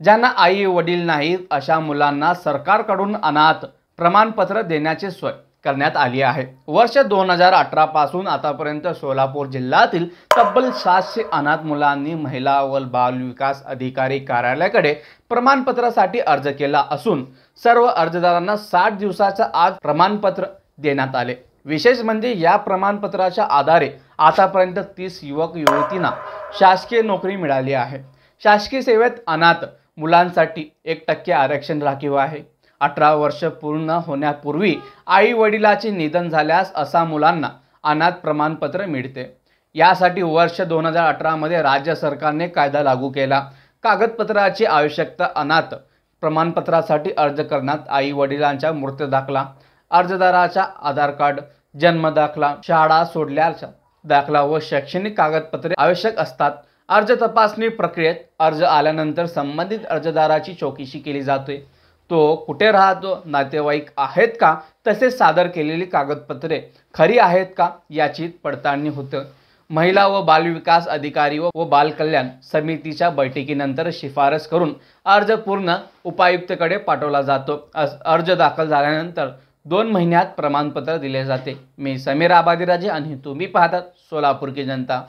ज्यांना आई वडील नाहीत अशा मुलांना सरकारकडून अनाथ प्रमाणपत्र देण्याची सोय करण्यात आली आहे। वर्ष 2018 पासून आतापर्यंत सोलापूर जिल्ह्यातील तब्बल 700 अनाथ मुलांनी महिला व बाल विकास अधिकारी कार्यालयाकडे प्रमाणपत्रासाठी अर्ज केला असून सर्व अर्जदारांना 60 दिवसाच्या आत प्रमाणपत्र देण्यात आले। विशेष म्हणजे या प्रमाणपत्राच्या आधारे आतापर्यंत 30 युवक युवतींना शासकीय नोकरी मिळाली आहे। शासकीय सेवेत अनाथ मुलांसाठी 1% आरक्षण राखीव आहे। 18 वर्ष पूर्ण होण्यापूर्वी आई वडिलाचे निधन झाल्यास असा मुलांना अनाथ प्रमाणपत्र मिळते। यासाठी वर्ष 2018 मध्ये राज्य सरकारने कायदा लागू केला। कागदपत्राची आवश्यकता अनाथ प्रमाणपत्रासाठी अर्ज करण्यात आई वडिलांचा मृत्यू दाखला, अर्जदाराचा आधार कार्ड, जन्म दाखला, शाळा सोडल्याचा दाखला व शैक्षणिक कागदपत्रे आवश्यक असतात। अर्ज तपासणी प्रक्रियेत अर्ज आल्यानंतर संबंधित अर्जदाराची चौकशी केली जाते। तो कुठे राहतो, नातेवाईक आहेत का, तसेच सादर केलेली कागदपत्रे खरी आहेत का याची पडताळणी होते। महिला व बालविकास अधिकारी व बाल कल्याण समितीच्या बैठकीनंतर शिफारस करून अर्ज पूर्ण उपायुक्तकडे पाठवला जातो। अर्ज दाखल झाल्यानंतर 2 महिन्यात प्रमाणपत्र दिले जाते। मी समीर आबादीराजे आणि तुम्ही पाहतात सोलापूर की जनता।